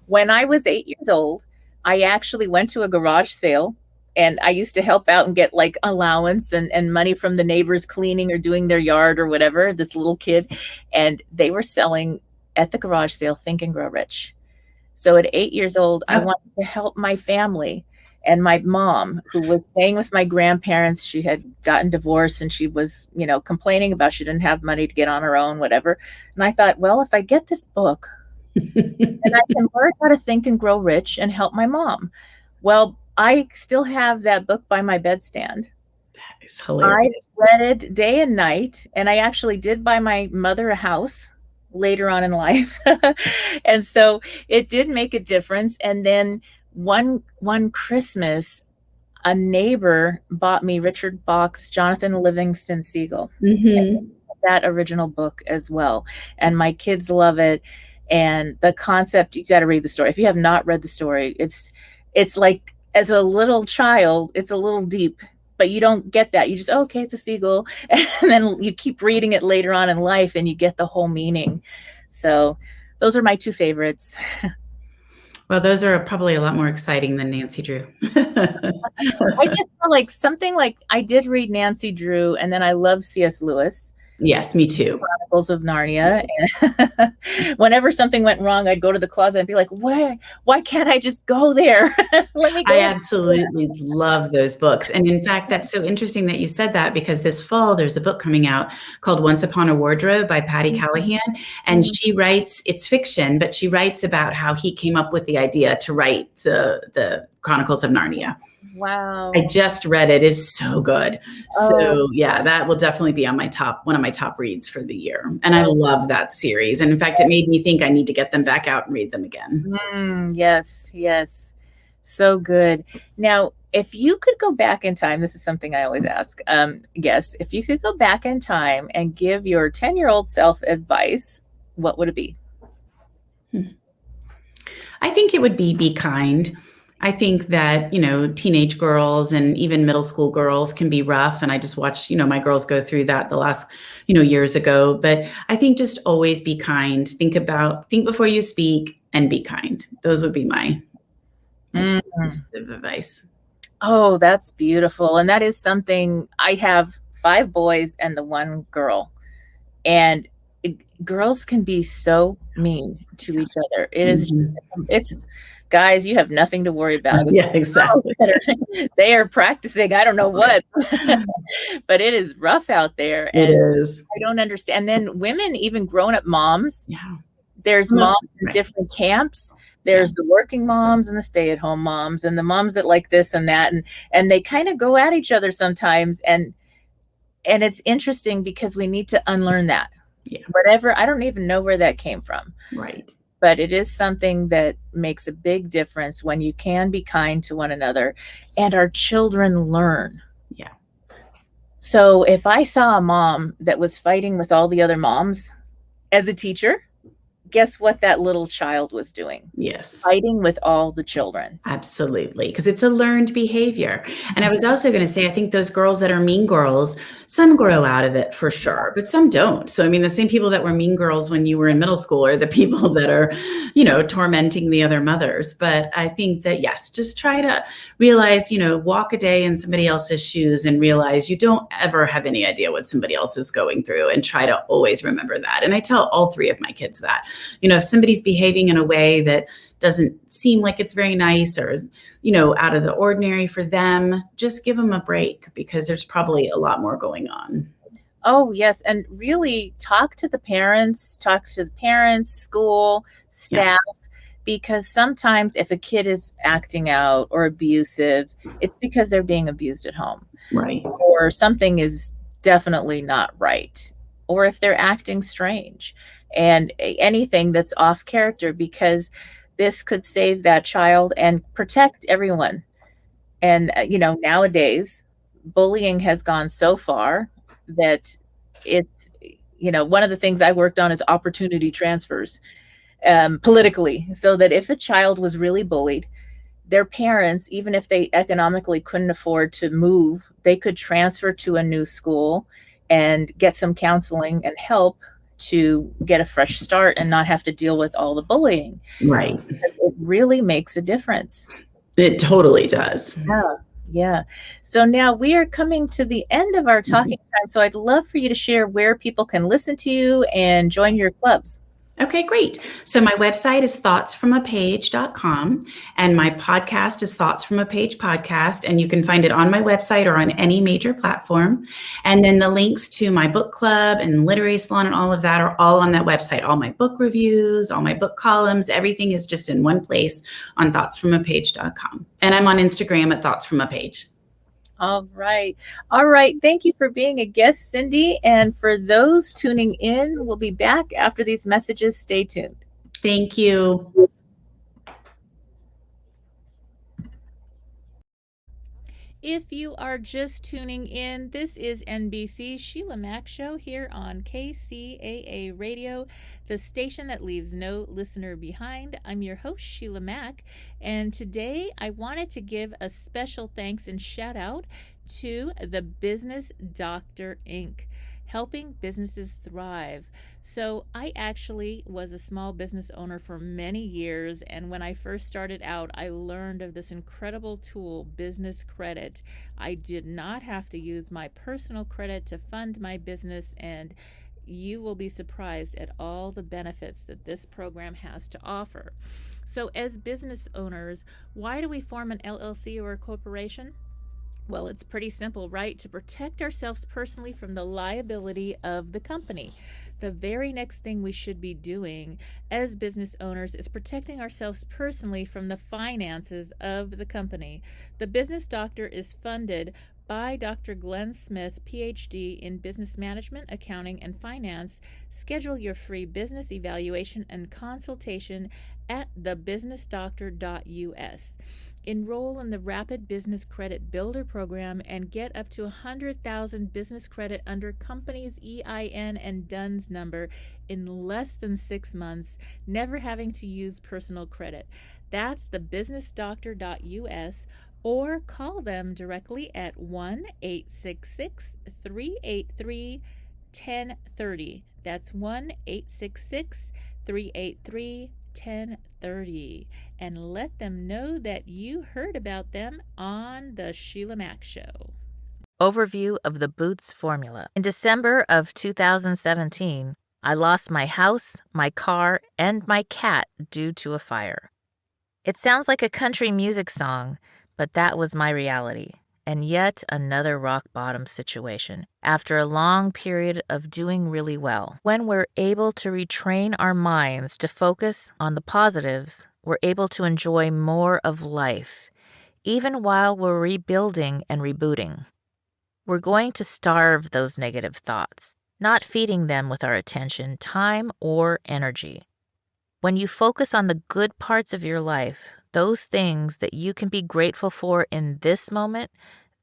Speaker 2: When I was 8 years old, I actually went to a garage sale, and I used to help out and get allowance and money from the neighbors cleaning or doing their yard or whatever, this little kid. And they were selling at the garage sale Think and Grow Rich. So at 8 years old, I wanted to help my family. And my mom, who was staying with my grandparents, she had gotten divorced, and she was, complaining about she didn't have money to get on her own, whatever. And I thought, well, if I get this book, and I can learn how to think and grow rich and help my mom. Well, I still have that book by my bedstand.
Speaker 3: That is hilarious.
Speaker 2: I read it day and night, and I actually did buy my mother a house later on in life. And so it did make a difference. And then one Christmas, a neighbor bought me Richard Bach's Jonathan Livingston Seagull,
Speaker 3: Mm-hmm.
Speaker 2: that original book as well. And my kids love it. And the concept, you got to read the story. If you have not read the story, it's like, as a little child, it's a little deep, but you don't get that. You just, oh, okay, it's a seagull. And then you keep reading it later on in life and you get the whole meaning. So those are my two favorites.
Speaker 3: Well, those are probably a lot more exciting than Nancy Drew.
Speaker 2: I just feel like something like, I did read Nancy Drew, and then I love C.S. Lewis,
Speaker 3: Yes, me too.
Speaker 2: Chronicles of Narnia. And whenever something went wrong, I'd go to the closet and be like, why can't I just go there? Let me go.
Speaker 3: I absolutely love those books. And in fact, that's so interesting that you said that, because this fall there's a book coming out called Once Upon a Wardrobe by Patty Callahan. And she writes, it's fiction, but she writes about how he came up with the idea to write the Chronicles of Narnia.
Speaker 2: Wow.
Speaker 3: I just read it. It's so good. So yeah, that will definitely be on one of my top reads for the year. And I love that series. And in fact, it made me think I need to get them back out and read them again.
Speaker 2: Yes, yes. So good. Now, if you could go back in time, this is something I always ask guests, if you could go back in time and give your 10-year-old self advice, what would it be?
Speaker 3: I think it would be kind. I think that, teenage girls and even middle school girls can be rough. And I just watched, my girls go through that the last, years ago. But I think just always be kind. Think before you speak and be kind. Those would be my pieces of advice.
Speaker 2: Oh, that's beautiful. And that is something. I have 5 boys and the 1 girl. And girls can be so mean to each other. It is, it's, guys, you have nothing to worry about.
Speaker 3: Yeah, exactly.
Speaker 2: They are practicing, I don't know what, but it is rough out there.
Speaker 3: It is.
Speaker 2: I don't understand. And then women, even grown-up moms,
Speaker 3: Yeah.
Speaker 2: There's moms in different camps. There's the working moms and the stay-at-home moms and the moms that like this and that. And they kind of go at each other sometimes. And it's interesting because we need to unlearn that.
Speaker 3: Yeah.
Speaker 2: Whatever, I don't even know where that came from.
Speaker 3: Right.
Speaker 2: But it is something that makes a big difference when you can be kind to one another, and our children learn.
Speaker 3: Yeah.
Speaker 2: So if I saw a mom that was fighting with all the other moms as a teacher, guess what that little child was doing?
Speaker 3: Yes.
Speaker 2: Fighting with all the children.
Speaker 3: Absolutely. Because it's a learned behavior. And I was also going to say, I think those girls that are mean girls, some grow out of it for sure, but some don't. So, I mean, the same people that were mean girls when you were in middle school are the people that are, tormenting the other mothers. But I think that, yes, just try to realize, walk a day in somebody else's shoes and realize you don't ever have any idea what somebody else is going through, and try to always remember that. And I tell all 3 of my kids that. If somebody's behaving in a way that doesn't seem like it's very nice or, out of the ordinary for them, just give them a break, because there's probably a lot more going on.
Speaker 2: Oh, yes. And really talk to the parents, school, staff, because sometimes if a kid is acting out or abusive, it's because they're being abused at home.
Speaker 3: Right.
Speaker 2: Or something is definitely not right. Or if they're acting strange. And anything that's off character, because this could save that child and protect everyone. And, nowadays, bullying has gone so far that it's, one of the things I worked on is opportunity transfers politically, so that if a child was really bullied, their parents, even if they economically couldn't afford to move, they could transfer to a new school and get some counseling and help to get a fresh start and not have to deal with all the bullying.
Speaker 3: Right.
Speaker 2: It really makes a difference.
Speaker 3: It totally does.
Speaker 2: Yeah. So now we are coming to the end of our talking time. So I'd love for you to share where people can listen to you and join your clubs.
Speaker 3: Okay, great. So my website is thoughtsfromapage.com, and my podcast is Thoughts from a Page Podcast, and you can find it on my website or on any major platform. And then the links to my book club and literary salon and all of that are all on that website. All my book reviews, all my book columns, everything is just in one place on thoughtsfromapage.com. And I'm on Instagram at thoughtsfromapage.
Speaker 2: All right. Thank you for being a guest, Cindy. And for those tuning in, we'll be back after these messages. Stay tuned.
Speaker 3: Thank you.
Speaker 2: If you are just tuning in, this is NBC's Sheila Mack Show here on KCAA Radio, the station that leaves no listener behind. I'm your host, Sheila Mack, and today I wanted to give a special thanks and shout out to the Business Doctor Inc., helping businesses thrive. So I actually was a small business owner for many years, and when I first started out, I learned of this incredible tool, business credit. I did not have to use my personal credit to fund my business, and you will be surprised at all the benefits that this program has to offer. So as business owners, why do we form an LLC or a corporation? Well, it's pretty simple, right? To protect ourselves personally from the liability of the company. The very next thing we should be doing as business owners is protecting ourselves personally from the finances of the company. The Business Doctor is funded by Dr. Glenn Smith, PhD in Business Management, Accounting, and Finance. Schedule your free business evaluation and consultation at thebusinessdoctor.us. Enroll in the Rapid Business Credit Builder program and get up to 100,000 business credit under company's EIN and DUNS number in less than 6 months, never having to use personal credit. That's thebusinessdoctor.us, or call them directly at 1-866-383-1030. That's 1-866-383-1030. And let them know that you heard about them on the Sheila Mack Show. Overview of the Boots formula. In December of 2017, I lost my house, my car, and my cat due to a fire. It sounds like a country music song, but that was my reality. And yet another rock bottom situation after a long period of doing really well. When we're able to retrain our minds to focus on the positives, we're able to enjoy more of life, even while we're rebuilding and rebooting. We're going to starve those negative thoughts, not feeding them with our attention, time, or energy. When you focus on the good parts of your life, those things that you can be grateful for in this moment,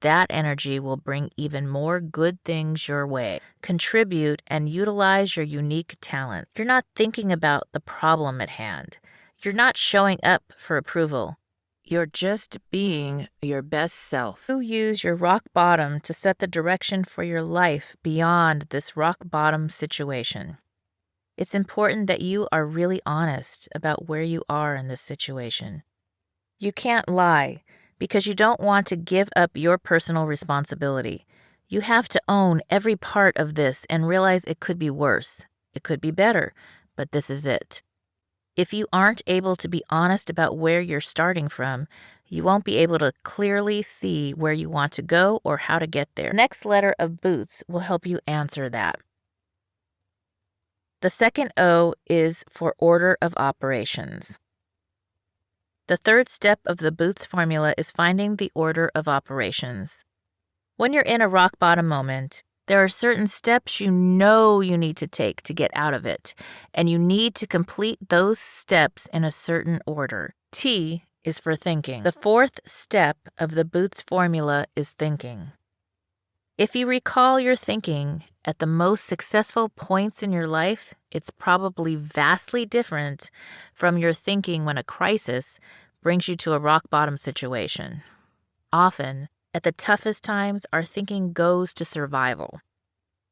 Speaker 2: that energy will bring even more good things your way. Contribute and utilize your unique talent. You're not thinking about the problem at hand. You're not showing up for approval. You're just being your best self. You use your rock bottom to set the direction for your life beyond this rock bottom situation. It's important that you are really honest about where you are in this situation. You can't lie because you don't want to give up your personal responsibility. You have to own every part of this and realize it could be worse. It could be better, but this is it. If you aren't able to be honest about where you're starting from, you won't be able to clearly see where you want to go or how to get there. The next letter of Boots will help you answer that. The second O is for order of operations. The third step of the Boots formula is finding the order of operations. When you're in a rock bottom moment, there are certain steps you know you need to take to get out of it, and you need to complete those steps in a certain order. T is for thinking. The fourth step of the Boots formula is thinking. If you recall your thinking at the most successful points in your life, it's probably vastly different from your thinking when a crisis brings you to a rock bottom situation. Often, at the toughest times, our thinking goes to survival.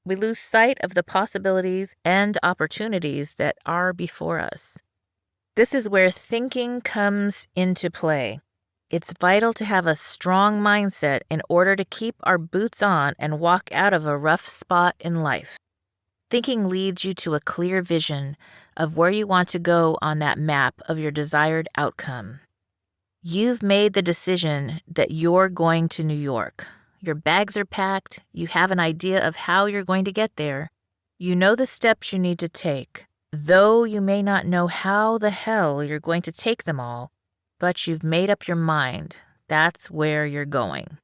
Speaker 2: We lose sight of the possibilities and opportunities that are before us. This is where thinking comes into play. It's vital to have a strong mindset in order to keep our boots on and walk out of a rough spot in life. Thinking leads you to a clear vision of where you want to go on that map of your desired outcome. You've made the decision that you're going to New York. Your bags are packed. You have an idea of how you're going to get there. You know the steps you need to take, though you may not know how the hell you're going to take them all. But you've made up your mind. That's where you're going.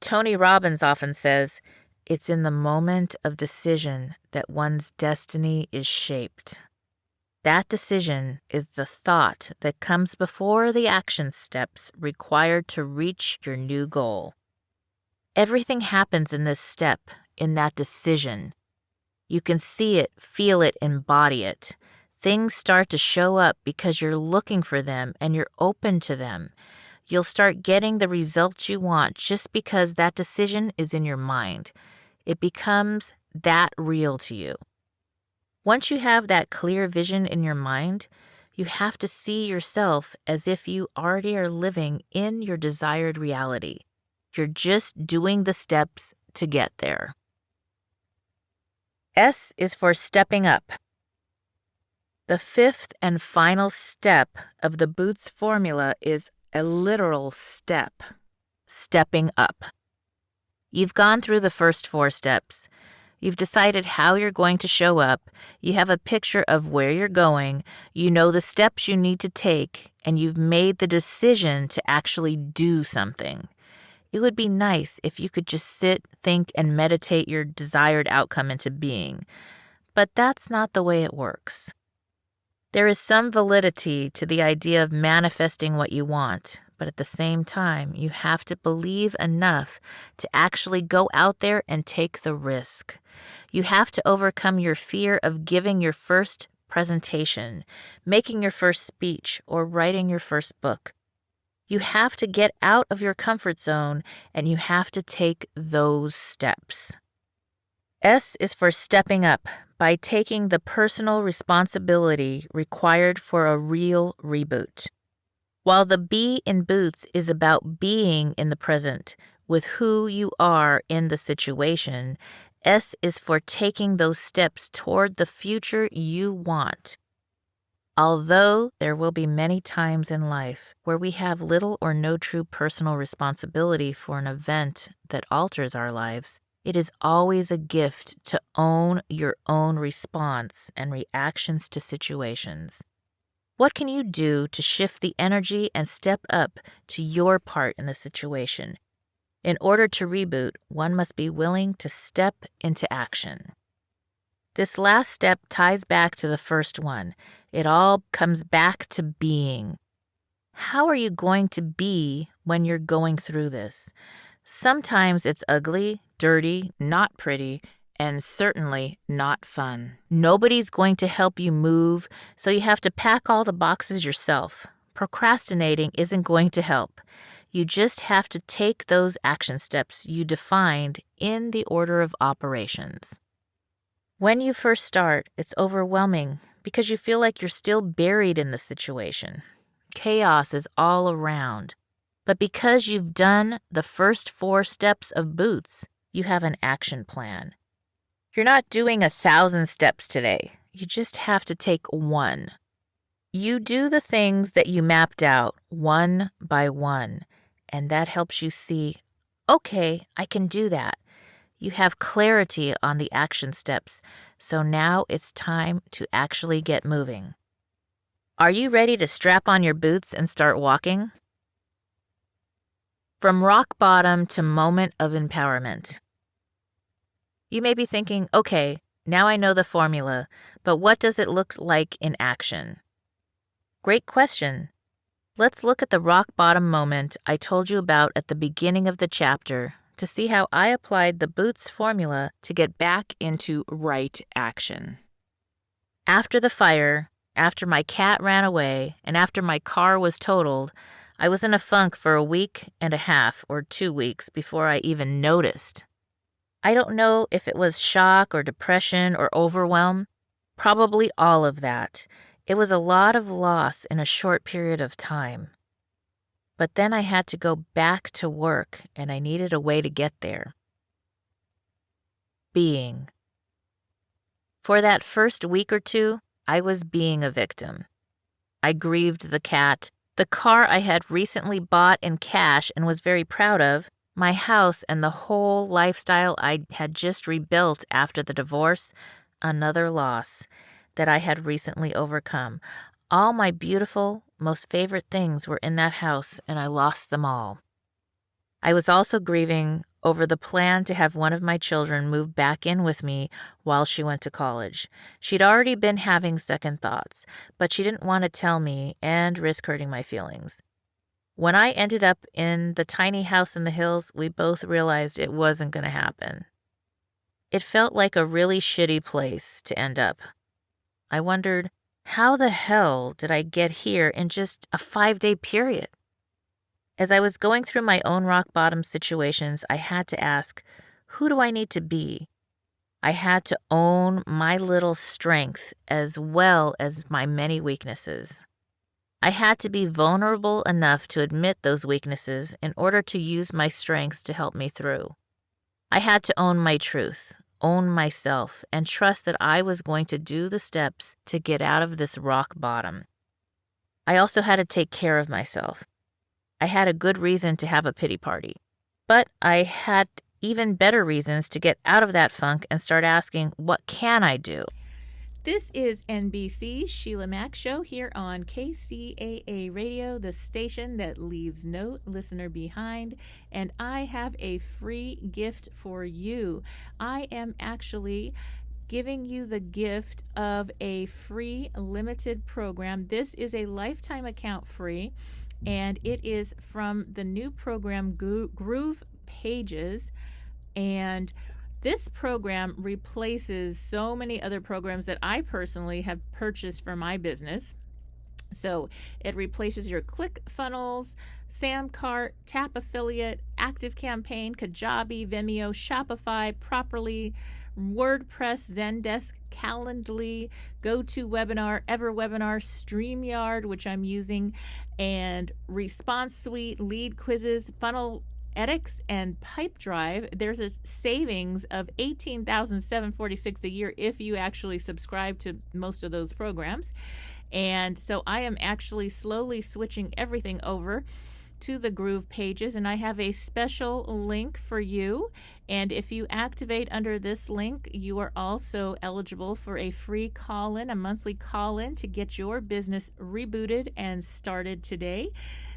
Speaker 2: Tony Robbins often says, it's in the moment of decision that one's destiny is shaped. That decision is the thought that comes before the action steps required to reach your new goal.
Speaker 4: Everything happens in this step, in that decision. You can see it, feel it, embody it. Things start to show up because you're looking for them and you're open to them. You'll start getting the results you want just because that decision is in your mind. It becomes that real to you. Once you have that clear vision in your mind, you have to see yourself as if you already are living in your desired reality. You're just doing the steps to get there. S is for stepping up. The fifth and final step of the Boots formula is a literal step, stepping up. You've gone through the first 4 steps. You've decided how you're going to show up. You have a picture of where you're going. You know the steps you need to take, and you've made the decision to actually do something. It would be nice if you could just sit, think, and meditate your desired outcome into being. But that's not the way it works. There is some validity to the idea of manifesting what you want, but at the same time, you have to believe enough to actually go out there and take the risk. You have to overcome your fear of giving your first presentation, making your first speech, or writing your first book. You have to get out of your comfort zone, and you have to take those steps. S is for stepping up by taking the personal responsibility required for a real reboot. While the B in Boots is about being in the present with who you are in the situation, S is for taking those steps toward the future you want. Although there will be many times in life where we have little or no true personal responsibility for an event that alters our lives, it is always a gift to own your own response and reactions to situations. What can you do to shift the energy and step up to your part in the situation? In order to reboot, one must be willing to step into action. This last step ties back to the first one. It all comes back to being. How are you going to be when you're going through this? Sometimes it's ugly, dirty, not pretty, and certainly not fun. Nobody's going to help you move, so you have to pack all the boxes yourself. Procrastinating isn't going to help. You just have to take those action steps you defined in the order of operations. When you first start, it's overwhelming because you feel like you're still buried in the situation. Chaos is all around. But because you've done the first 4 steps of Boots, you have an action plan. You're not doing 1,000 steps today. You just have to take 1. You do the things that you mapped out one by one, and that helps you see, okay, I can do that. You have clarity on the action steps, so now it's time to actually get moving. Are you ready to strap on your boots and start walking? From rock bottom to moment of empowerment. You may be thinking, okay, now I know the formula, but what does it look like in action? Great question. Let's look at the rock bottom moment I told you about at the beginning of the chapter to see how I applied the Boots formula to get back into right action. After the fire, after my cat ran away, and after my car was totaled, I was in a funk for a week and a half or 2 weeks before I even noticed. I don't know if it was shock or depression or overwhelm. Probably all of that. It was a lot of loss in a short period of time. But then I had to go back to work, and I needed a way to get there. Being. For that first week or 2, I was being a victim. I grieved the cat, the car I had recently bought in cash and was very proud of, my house, and the whole lifestyle I had just rebuilt after the divorce, another loss that I had recently overcome. All my beautiful, most favorite things were in that house, and I lost them all. I was also grieving over the plan to have one of my children move back in with me while she went to college. She'd already been having second thoughts, but she didn't want to tell me and risk hurting my feelings. When I ended up in the tiny house in the hills, we both realized it wasn't going to happen. It felt like a really shitty place to end up. I wondered, how the hell did I get here in just a 5-day period? As I was going through my own rock bottom situations, I had to ask, who do I need to be? I had to own my little strength as well as my many weaknesses. I had to be vulnerable enough to admit those weaknesses in order to use my strengths to help me through. I had to own my truth, own myself, and trust that I was going to do the steps to get out of this rock bottom. I also had to take care of myself. I had a good reason to have a pity party, but I had even better reasons to get out of that funk and start asking, what can I do?
Speaker 2: This is NBC's Sheila Mack Show here on KCAA Radio, the station that leaves no listener behind. And I have a free gift for you. I am actually giving you the gift of a free limited program. This is a lifetime account free, and it is from the new program Groove Pages. And this program replaces so many other programs that I personally have purchased for my business. So it replaces your ClickFunnels, Samcart, Tap Affiliate, Active Campaign, Kajabi, Vimeo, Shopify, Properly, WordPress, Zendesk, Calendly, GoToWebinar, EverWebinar, StreamYard, which I'm using, and Response Suite, Lead Quizzes, Funnel EdX, and Pipedrive. There's a savings of $18,746 a year if you actually subscribe to most of those programs. And so I am actually slowly switching everything over to the Groove Pages, and I have a special link for you. And if you activate under this link, you are also eligible for a free call-in, a monthly call-in to get your business rebooted and started today.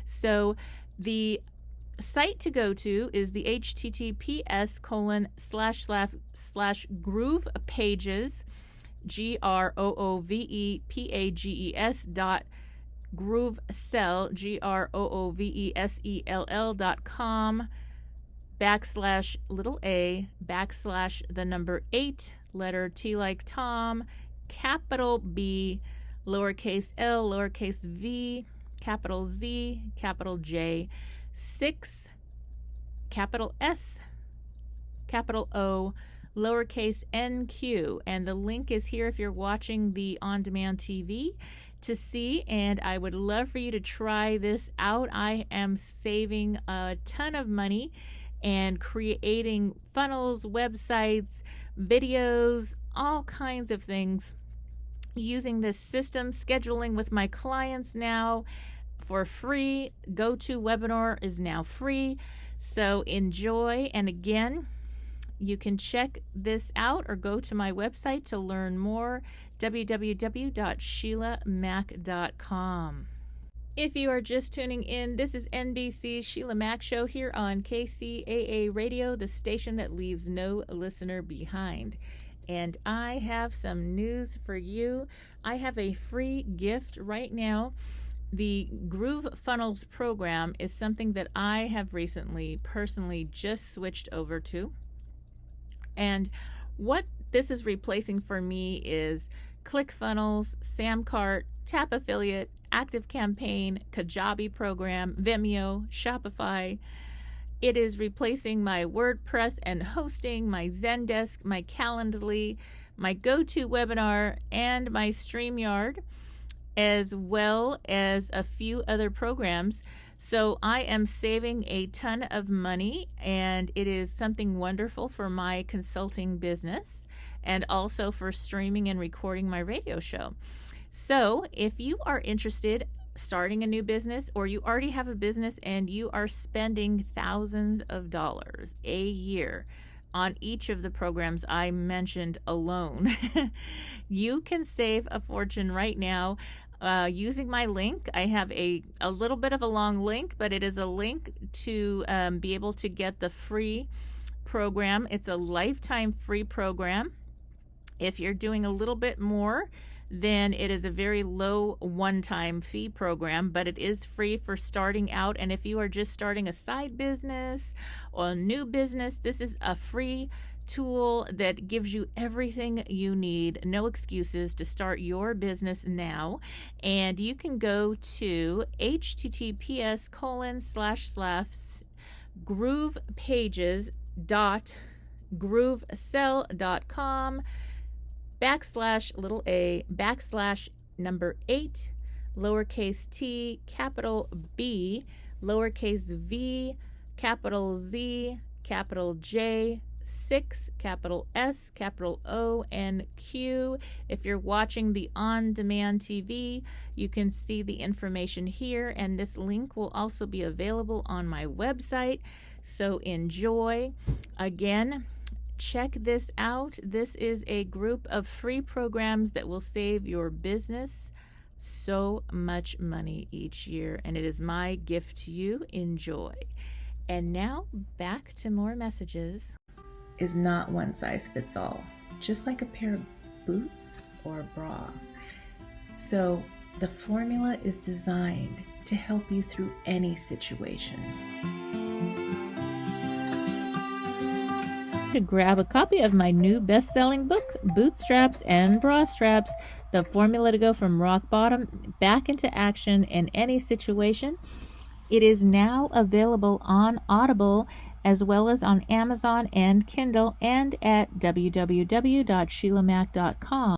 Speaker 2: So the site to go to is the https://groovepages, GROOVEPAGES.groovesell, GROOVESELL.com /a/8 letter T like Tom, capital B, lowercase l, lowercase v, capital Z, capital J, 6, capital S, capital O, lowercase NQ. And the link is here if you're watching the on-demand TV to see, and I would love for you to try this out. I am saving a ton of money and creating funnels, websites, videos, all kinds of things using this system, scheduling with my clients now for free. GoToWebinar is now free, so enjoy. And again, you can check this out or go to my website to learn more, www.sheilamack.com. If you are just tuning in, this is NBC's Sheila Mack Show here on KCAA Radio, the station that leaves no listener behind. And I have some news for you. I have a free gift right now. The Groove Funnels program is something that I have recently personally just switched over to. And what this is replacing for me is ClickFunnels, Samcart, Tap Affiliate, Active Campaign, Kajabi program, Vimeo, Shopify. It is replacing my WordPress and hosting, my Zendesk, my Calendly, my GoToWebinar, and my StreamYard, as well as a few other programs. So I am saving a ton of money, and it is something wonderful for my consulting business and also for streaming and recording my radio show. So if you are interested starting a new business, or you already have a business and you are spending thousands of dollars a year on each of the programs I mentioned alone, you can save a fortune right now using my link. I have a little bit of a long link, but it is a link to be able to get the free program. It's a lifetime free program. If you're doing a little bit more
Speaker 4: then it is a very low one-time fee program, but it is free for starting out. And if you are just starting a side business or a new business, this is a free tool that gives you everything you need, no excuses, to start your business now. And you can go to https://groovepages.groovesell.com /a/8 lowercase t capital B lowercase v capital Z capital J 6 capital S capital O and Q. If you're watching the on-demand TV, you can see the information here, and this link will also be available on my website. So enjoy. Again, check this out. This is a group of free programs that will save your business so much money each year, and it is my gift to you. Enjoy. And now back to more messages.
Speaker 2: Is not one size fits all, just like a pair of boots or a bra. So the formula is designed to help you through any situation.
Speaker 4: To grab a copy of my new best-selling book, Bootstraps and Bra Straps, the formula to go from rock bottom back into action in any situation. It is now available on Audible as well as on Amazon and Kindle, and at www.sheilamac.com.